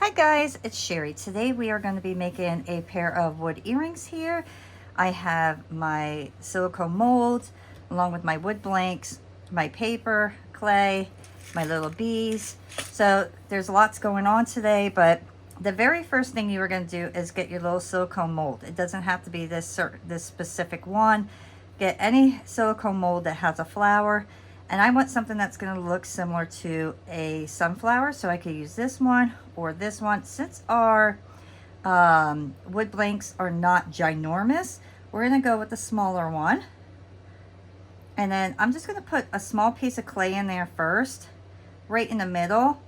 Hi guys, it's Sherry. Today we are going to be making a pair of wood earrings here. I have my silicone molds along with my wood blanks, my paper, clay, my little bees. So there's lots going on today, but the very first thing you are going to do is get your little silicone mold. It doesn't have to be this specific one. Get any silicone mold that has a flower. And I want something that's going to look similar to a sunflower, so I could use this one or this one. Since our wood blanks are not ginormous, we're going to go with the smaller one. And then I'm just going to put a small piece of clay in there first, right in the middle.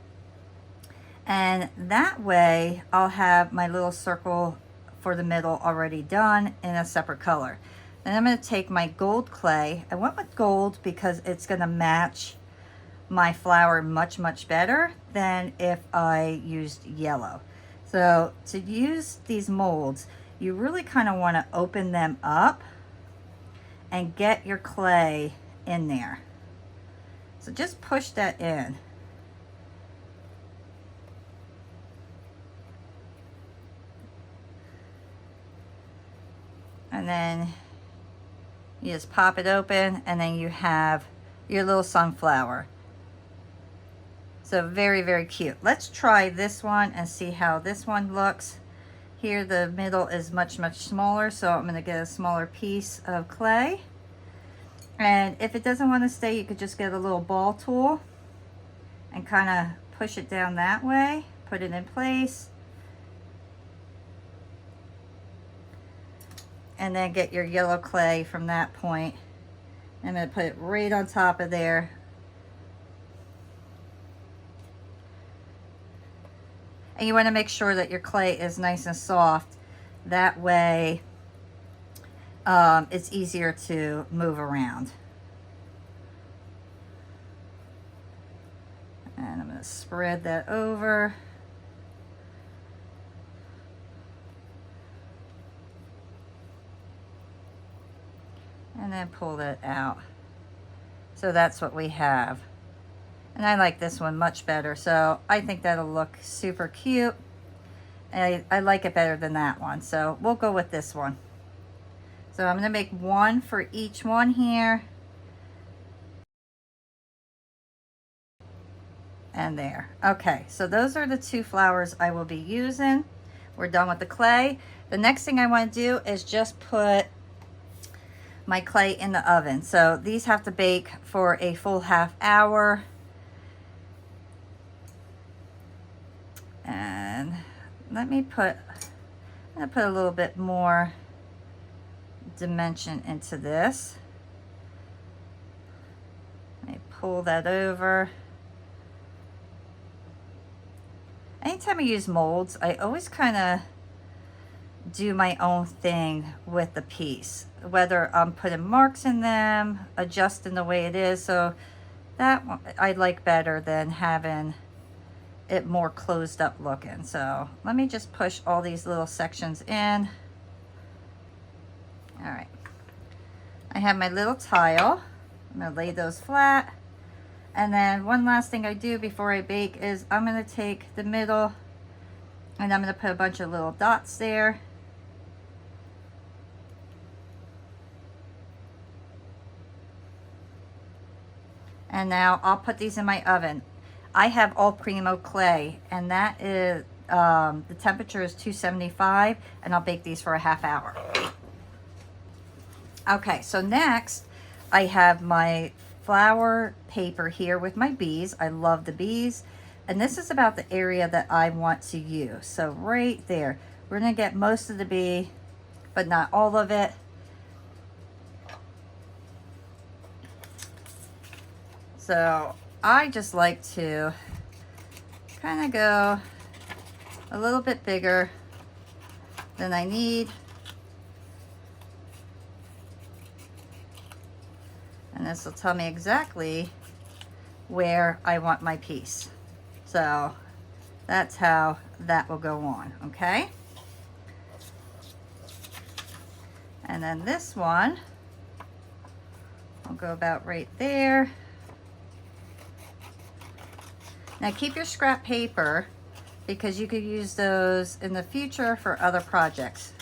And that way I'll have my little circle for the middle already done in a separate color. And I'm going to take my gold clay. I went with gold because it's going to match my flower much better than if I used yellow. So to use these molds, you really kind of want to open them up and get your clay in there. So just push that in. And then you just pop it open, and then you have your little sunflower. So very cute. Let's try this one and see how this one looks. Here the middle is much smaller, so I'm going to get a smaller piece of clay. And if it doesn't want to stay, you could just get a little ball tool and kind of push it down that way, put it in place. And then get your yellow clay from that point. I'm going to put it right on top of there. And you want to make sure that your clay is nice and soft. That way it's easier to move around. And I'm going to spread that over. And then pull that out. So that's what we have. And I like this one much better. So I think that'll look super cute. And I like it better than that one. So we'll go with this one. So I'm going to make one for each one here. And there. Okay, so those are the two flowers I will be using. We're done with the clay. The next thing I want to do is just put my clay in the oven. So these have to bake for a full half hour. And let me put, I'm going to put a little bit more dimension into this. Let me pull that over. Anytime I use molds, I always kind of do my own thing with the piece, whether I'm putting marks in them, adjusting the way it is. So that one I like better than having it more closed up looking. So let me just push all these little sections in. All right, I have my little tile. I'm gonna lay those flat. And then one last thing I do before I bake is I'm gonna take the middle and I'm gonna put a bunch of little dots there. And now I'll put these in my oven. I have all primo clay, and that is, the temperature is 275, and I'll bake these for a half hour. Okay, so next I have my flower paper here with my bees. I love the bees. And this is about the area that I want to use. So right there, we're gonna get most of the bee, but not all of it. So I just like to kind of go a little bit bigger than I need. And this will tell me exactly where I want my piece. So that's how that will go on, okay? And then this one, I'll go about right there. Now keep your scrap paper because you could use those in the future for other projects.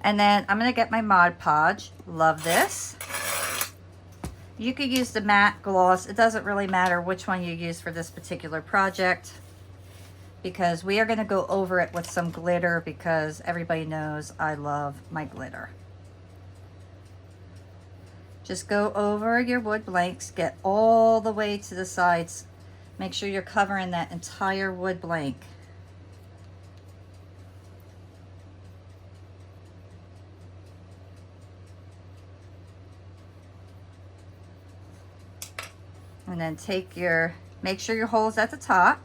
And then I'm going to get my Mod Podge. Love this. You could use the matte gloss. It doesn't really matter which one you use for this particular project, because we are going to go over it with some glitter, because everybody knows I love my glitter. Just go over your wood blanks, get all the way to the sides. Make sure you're covering that entire wood blank. And then make sure your hole's at the top.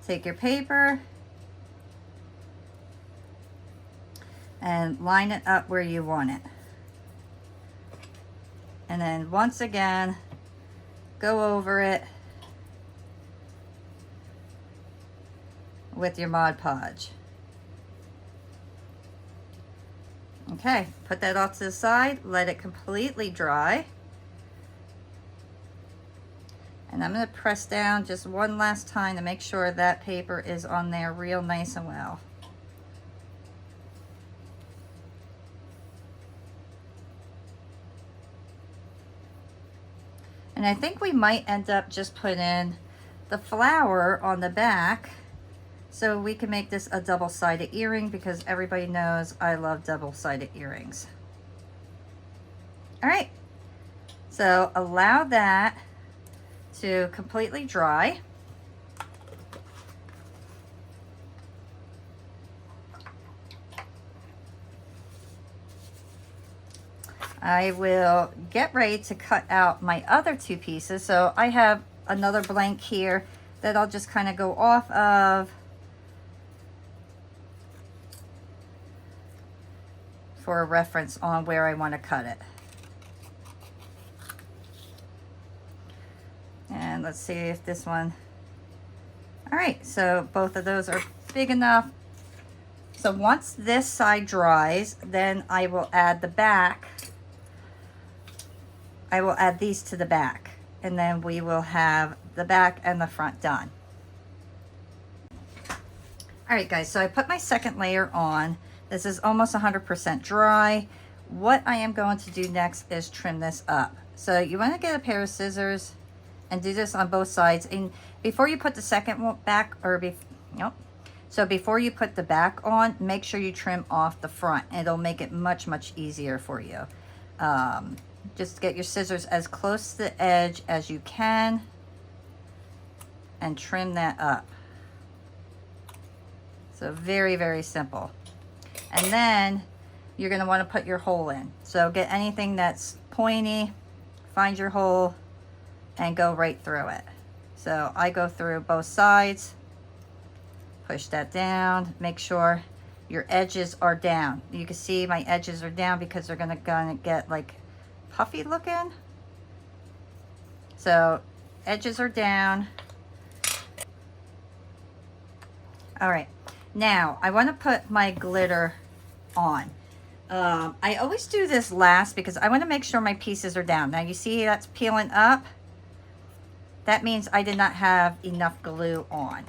Take your paper and line it up where you want it. And then once again, go over it with your Mod Podge. Okay, put that off to the side, let it completely dry. And I'm going to press down just one last time to make sure that paper is on there real nice and well. And I think we might end up just putting the flower on the back so we can make this a double-sided earring, because everybody knows I love double-sided earrings. All right, so allow that to completely dry. I will get ready to cut out my other two pieces. So I have another blank here that I'll just kind of go off of for a reference on where I want to cut it. And let's see if this one, all right, so both of those are big enough. So once this side dries, then I will add the back. I will add these to the back, and then we will have the back and the front done. All right, guys, so I put my second layer on. This is almost 100% dry. What I am going to do next is trim this up. So you want to get a pair of scissors and do this on both sides. And before you put the second one back, so before you put the back on, make sure you trim off the front. It'll make it much, much easier for you. Just get your scissors as close to the edge as you can and trim that up. So very, very simple. And then you're going to want to put your hole in. So get anything that's pointy, find your hole, and go right through it. So I go through both sides, push that down, make sure your edges are down. You can see my edges are down because they're gonna get like puffy looking. So edges are down. All right, now I want to put my glitter on. I always do this last because I want to make sure my pieces are down. Now you see that's peeling up. That means I did not have enough glue on.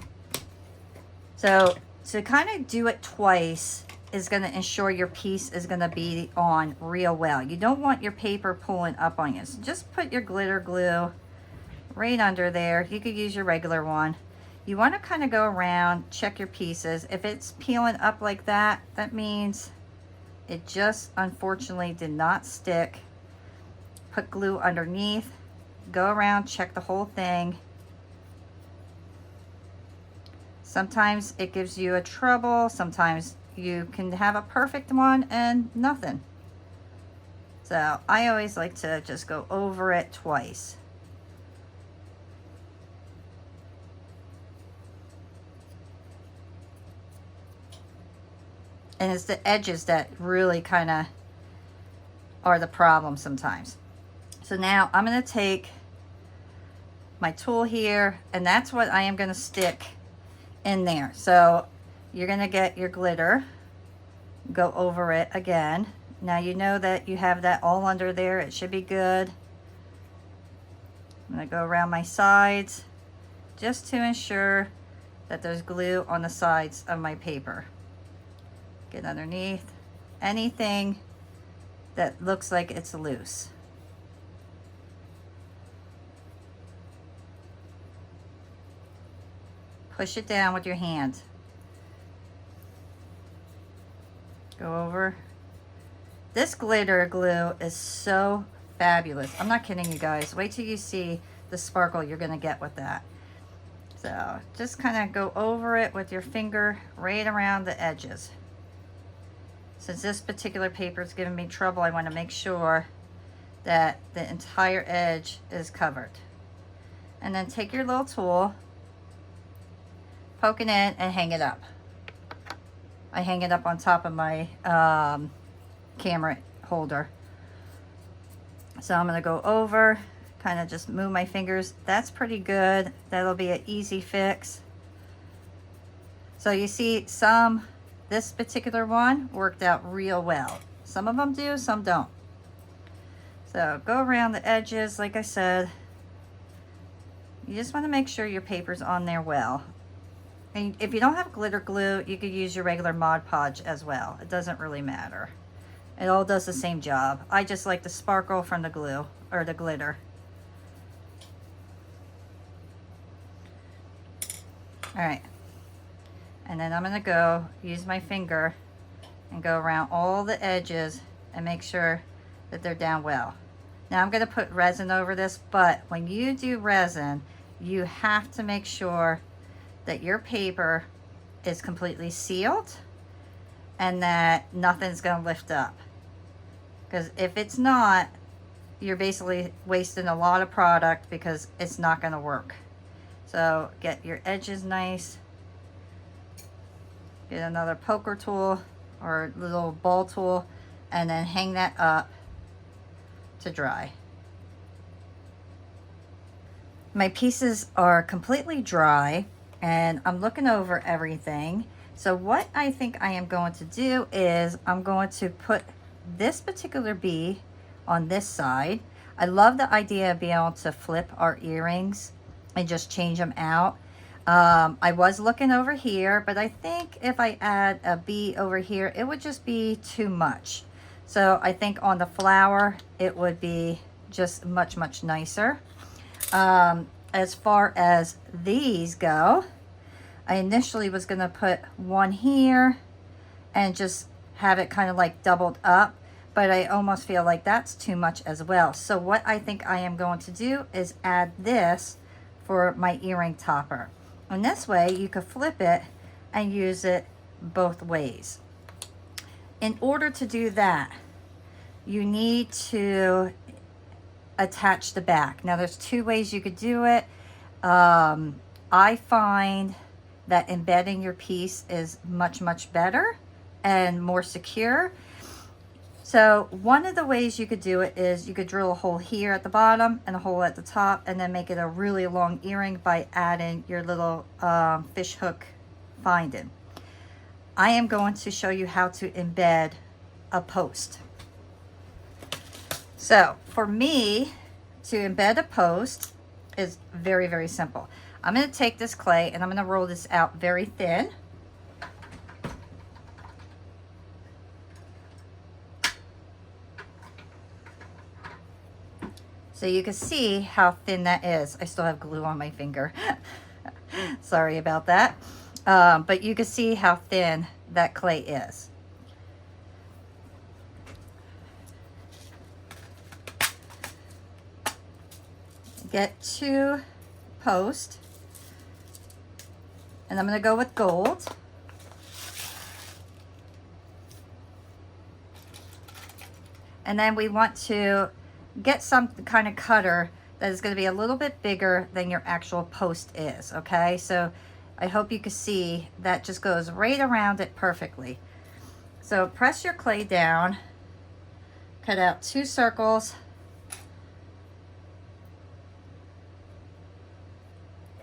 So to kind of do it twice is going to ensure your piece is going to be on real well. You don't want your paper pulling up on you. So just put your glitter glue right under there. You could use your regular one. You want to kind of go around, check your pieces. If it's peeling up like that, that means it just unfortunately did not stick. Put glue underneath. Go around, check the whole thing. Sometimes it gives you a trouble. Sometimes you can have a perfect one and nothing. So I always like to just go over it twice. And it's the edges that really kind of are the problem sometimes. So now I'm going to take my tool here, and that's what I am going to stick in there. So you're going to get your glitter. go over it again. Now you know that you have that all under there. It should be good. I'm going to go around my sides just to ensure that there's glue on the sides of my paper. Get underneath anything that looks like it's loose. Push it down with your hand. Go over. This glitter glue is so fabulous. I'm not kidding you guys. Wait till you see the sparkle you're gonna get with that. So just kind of go over it with your finger right around the edges. Since this particular paper is giving me trouble, I want to make sure that the entire edge is covered. And then take your little tool, poke it in, and hang it up. I hang it up on top of my camera holder. So I'm going to go over, kind of just move my fingers. That's pretty good. That'll be an easy fix. So you see this particular one worked out real well. Some of them do, some don't. So go around the edges, like I said. You just want to make sure your paper's on there well. And if you don't have glitter glue, you could use your regular Mod Podge as well. It doesn't really matter. It all does the same job. I just like the sparkle from the glue, or the glitter. All right. And then I'm gonna go use my finger and go around all the edges and make sure that they're down well. Now I'm gonna put resin over this, but when you do resin, you have to make sure that your paper is completely sealed and that nothing's gonna lift up. Because if it's not, you're basically wasting a lot of product because it's not gonna work. So get your edges nice. Get another poker tool or little ball tool and then hang that up to dry. My pieces are completely dry and I'm looking over everything. So what I think I am going to do is I'm going to put this particular bee on this side. I love the idea of being able to flip our earrings and just change them out. I was looking over here, but I think if I add a bee over here, it would just be too much. So I think on the flower, it would be just much, much nicer. As far as these go, I initially was gonna put one here and just have it kind of like doubled up, but I almost feel like that's too much as well. So what I think I am going to do is add this for my earring topper. And this way you could flip it and use it both ways. In order to do that, you need to attach the back. Now there's two ways you could do it. I find that embedding your piece is much, much better and more secure. So one of the ways you could do it is you could drill a hole here at the bottom and a hole at the top and then make it a really long earring by adding your little fish hook finding. I am going to show you how to embed a post. So for me to embed a post is very, very simple. I'm going to take this clay and I'm going to roll this out very thin. So you can see how thin that is. I still have glue on my finger. Sorry about that. But you can see how thin that clay is. Get 2 posts. And I'm going to go with gold. And then we want to get some kind of cutter that is going to be a little bit bigger than your actual post is, okay? So I hope you can see that just goes right around it perfectly. So press your clay down, cut out 2 circles,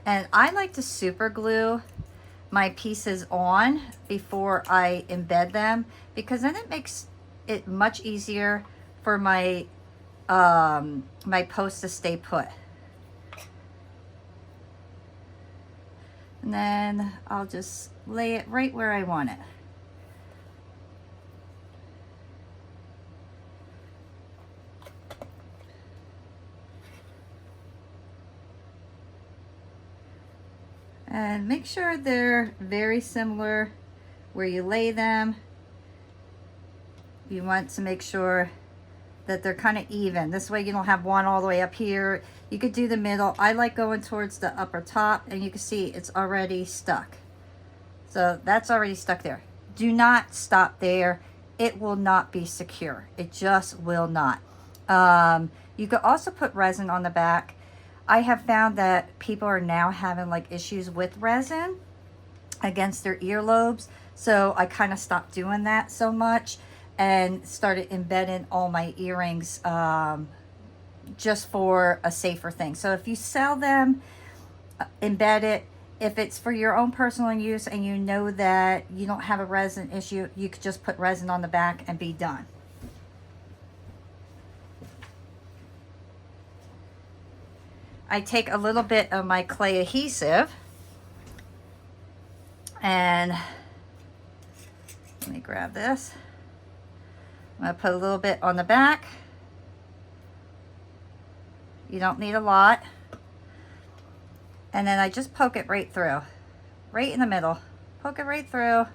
and I like to super glue my pieces on before I embed them, because then it makes it much easier for my my post to stay put. And then I'll just lay it right where I want it. And make sure they're very similar where you lay them. You want to make sure that they're kind of even. This way you don't have one all the way up here. You could do the middle. I like going towards the upper top, and you can see it's already stuck. So that's already stuck there. Do not stop there. It will not be secure. It just will not. You could also put resin on the back. I have found that people are now having like issues with resin against their earlobes. So I kind of stopped doing that so much and started embedding all my earrings just for a safer thing. So if you sell them, embed it. If it's for your own personal use and you know that you don't have a resin issue, you could just put resin on the back and be done. I take a little bit of my clay adhesive and let me grab this. I'm going to put a little bit on the back. You don't need a lot. And then I just poke it right through, right in the middle. Poke it right through.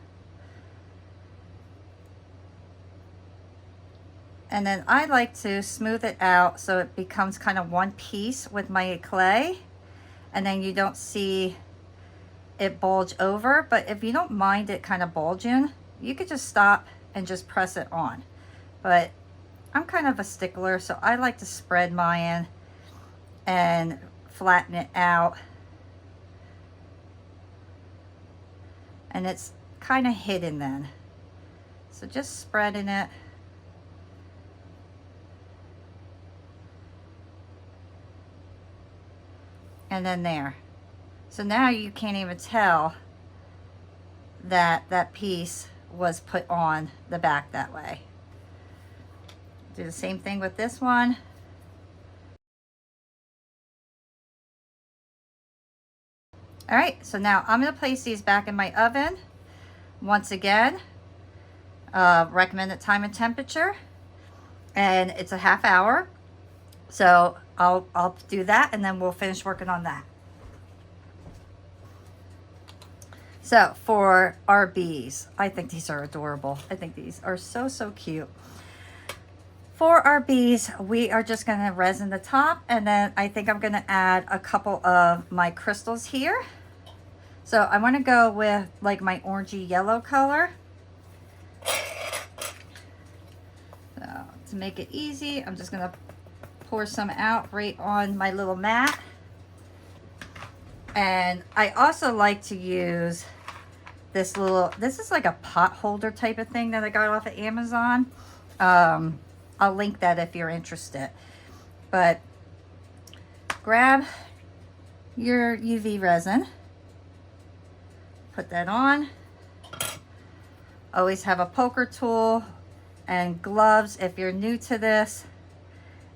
And then I like to smooth it out so it becomes kind of one piece with my clay. And then you don't see it bulge over. But if you don't mind it kind of bulging, you could just stop and just press it on. But I'm kind of a stickler, so I like to spread mine and flatten it out. And it's kind of hidden then. So just spreading it. And then there. So now you can't even tell that that piece was put on the back that way. Do the same thing with this one. All right, so now I'm gonna place these back in my oven. Once again, recommended time and temperature, and it's a half hour. So I'll do that and then we'll finish working on that. So for our bees, I think these are adorable. I think these are so, so cute. For our bees, we are just gonna resin the top, and then I think I'm gonna add a couple of my crystals here. So I wanna go with like my orangey yellow color. So to make it easy, I'm just gonna pour some out right on my little mat. And I also like to use this is like a pot holder type of thing that I got off of Amazon. I'll link that if you're interested. But grab your UV resin, put that on. Always have a poker tool and gloves if you're new to this.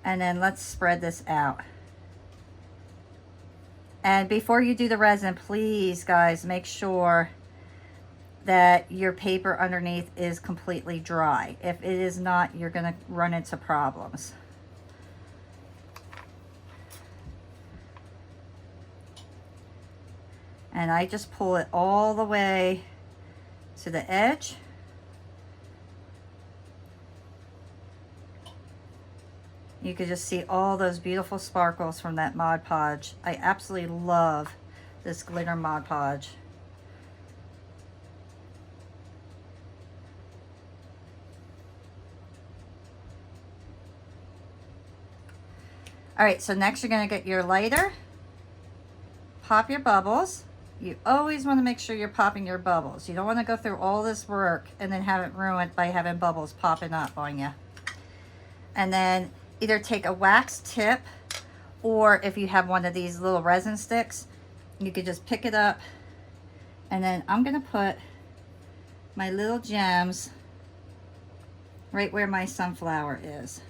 And then let's spread this out. And before you do the resin, please guys, make sure that your paper underneath is completely dry. If it is not, you're gonna run into problems. And I just pull it all the way to the edge. You can just see all those beautiful sparkles from that Mod Podge. I absolutely love this glitter Mod Podge. All right, so next you're gonna get your lighter, pop your bubbles. You always wanna make sure you're popping your bubbles. You don't wanna go through all this work and then have it ruined by having bubbles popping up on you. And then either take a wax tip, or if you have one of these little resin sticks, you could just pick it up And then I'm gonna put my little gems right where my sunflower is,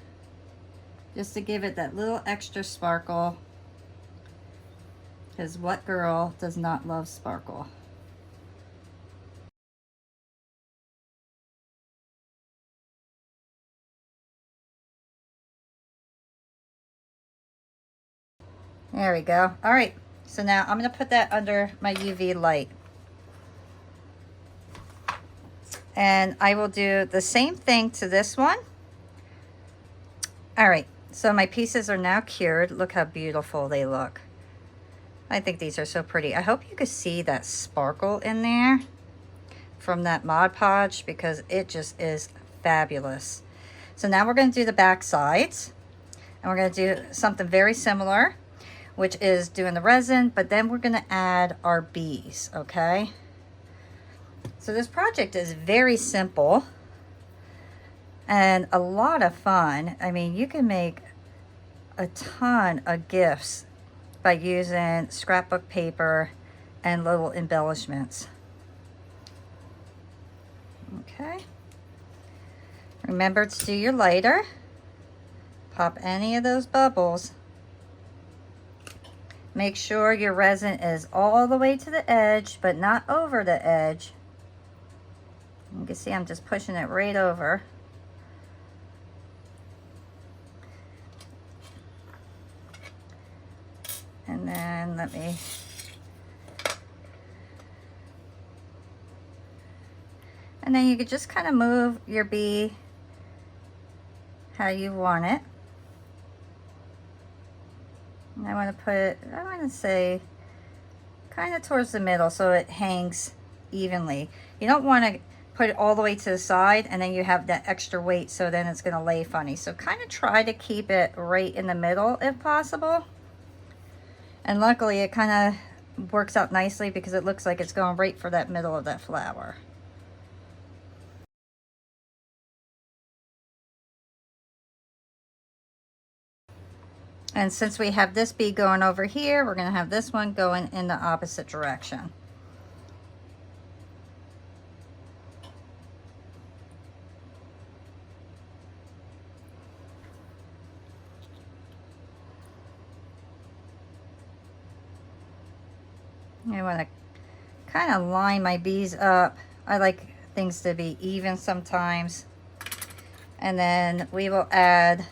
just to give it that little extra sparkle, because what girl does not love sparkle? There we go. All right, so now I'm gonna put that under my UV light. And I will do the same thing to this one. All right, so my pieces are now cured. Look how beautiful they look. I think these are so pretty. I hope you could see that sparkle in there from that Mod Podge, because it just is fabulous. So now we're going to do the back sides, and we're going to do something very similar, which is doing the resin, but then we're going to add our bees, okay? So this project is very simple and a lot of fun. I mean, you can make a ton of gifts by using scrapbook paper and little embellishments. Okay. Remember to do your lighter. Pop any of those bubbles. Make sure your resin is all the way to the edge, but not over the edge. You can see I'm just pushing it right over. And then let me and then you could just kind of move your bee how you want it. And I want to put it, I want to say kind of towards the middle so it hangs evenly. You don't want to put it all the way to the side and then you have that extra weight, so then it's going to lay funny. So kind of try to keep it right in the middle if possible. And luckily it kind of works out nicely because it looks like it's going right for that middle of that flower. And since we have this bee going over here, we're going to have this one going in the opposite direction. I want to kind of line my bees up. I like things to be even sometimes. And then we will add,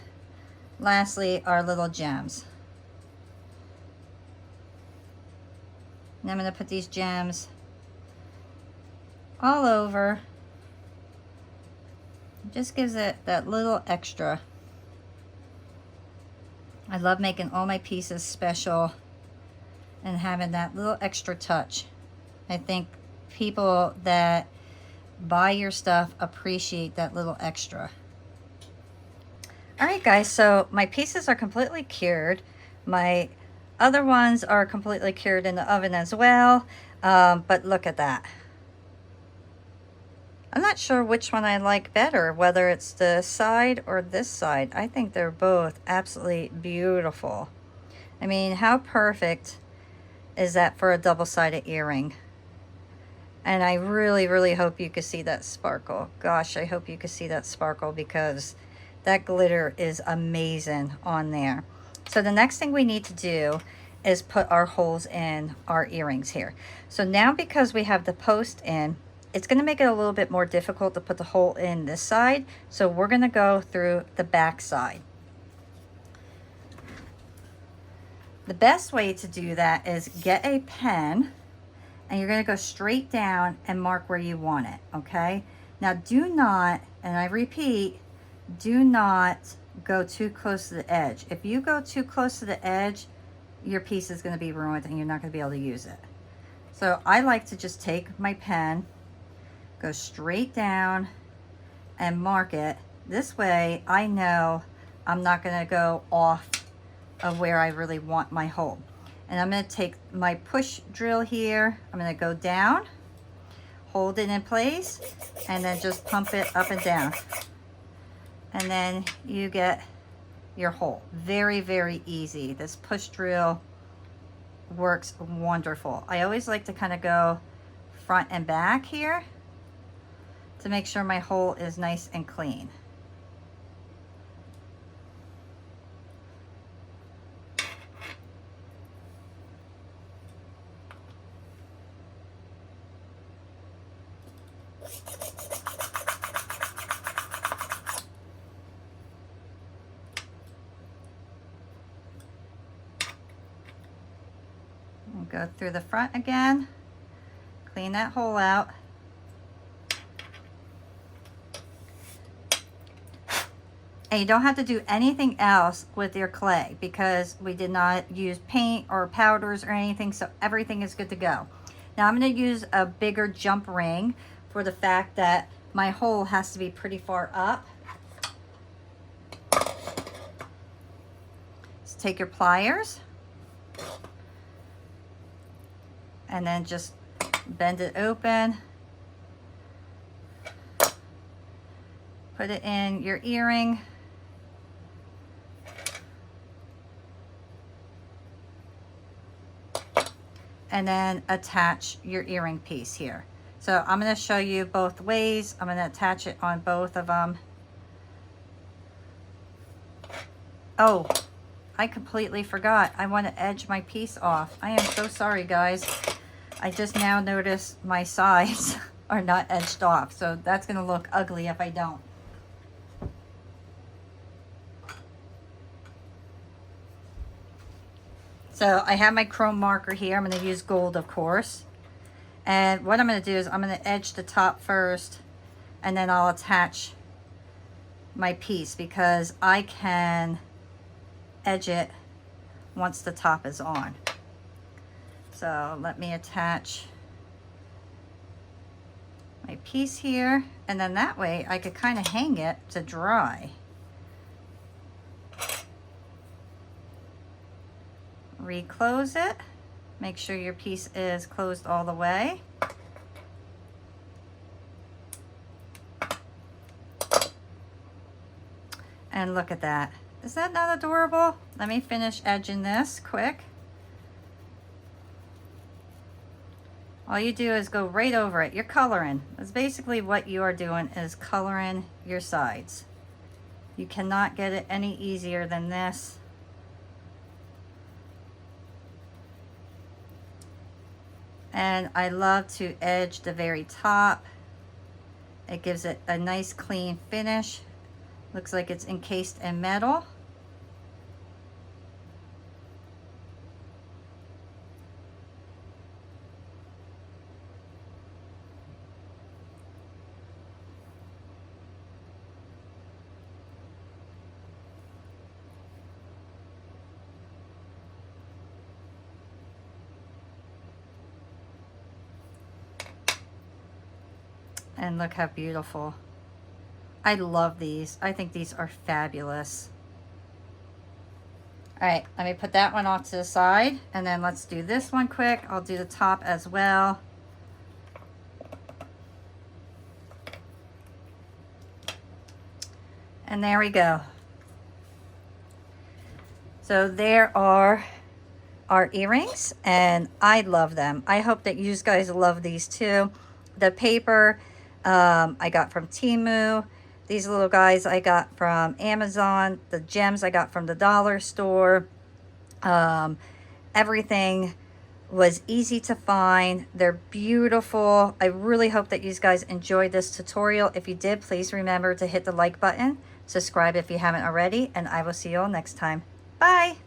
lastly, our little gems. And I'm going to put these gems all over. It just gives it that little extra. I love making all my pieces special and having that little extra touch. I think people that buy your stuff appreciate that little extra. All right, guys, so my pieces are completely cured. My other ones are completely cured in the oven as well, but look at that. I'm not sure which one I like better, whether it's the side or this side. I think they're both absolutely beautiful. I mean, how perfect is that for a double-sided earring? And I really, really hope you could see that sparkle. Gosh, I hope you could see that sparkle because that glitter is amazing on there. So the next thing we need to do is put our holes in our earrings here. So now because we have the post in, it's going to make it a little bit more difficult to put the hole in this side. So we're going to go through the back side. The best way to do that is get a pen and you're going to go straight down and mark where you want it, okay? Now do not, and I repeat, do not go too close to the edge. If you go too close to the edge, your piece is going to be ruined and you're not going to be able to use it. So I like to just take my pen, go straight down and mark it. This way I know I'm not going to go off of where I really want my hole. And I'm going to take my push drill here. I'm going to go down, hold it in place, and then just pump it up and down. And then you get your hole. Very, very easy. This push drill works wonderful. I always like to kind of go front and back here to make sure my hole is nice and clean. We'll go through the front again, clean that hole out. And you don't have to do anything else with your clay because we did not use paint or powders or anything, so everything is good to go. Now I'm going to use a bigger jump ring for the fact that my hole has to be pretty far up. So take your pliers and then just bend it open. Put it in your earring. And then attach your earring piece here. So I'm going to show you both ways. I'm going to attach it on both of them. Oh, I completely forgot. I want to edge my piece off. I am so sorry, guys. I just now noticed my sides are not edged off. So that's going to look ugly if I don't. So I have my chrome marker here. I'm going to use gold, of course. And what I'm going to do is I'm going to edge the top first, and then I'll attach my piece because I can edge it once the top is on. So let me attach my piece here, and then that way I could kind of hang it to dry. Reclose it. Make sure your piece is closed all the way. And look at that. Is that not adorable? Let me finish edging this quick. All you do is go right over it. You're coloring. That's basically what you are doing, is coloring your sides. You cannot get it any easier than this. And I love to edge the very top. It gives it a nice clean finish. Looks like it's encased in metal. And look how beautiful. I love these. I think these are fabulous. All right, let me put that one off to the side, and then let's do this one quick. I'll do the top as well. And there we go. So there are our earrings, and I love them. I hope that you guys love these too. The paper I got from TEMU. These little guys I got from Amazon. The gems I got from the dollar store. Everything was easy to find. They're beautiful. I really hope that you guys enjoyed this tutorial. If you did, please remember to hit the like button, subscribe if you haven't already, and I will see you all next time. Bye!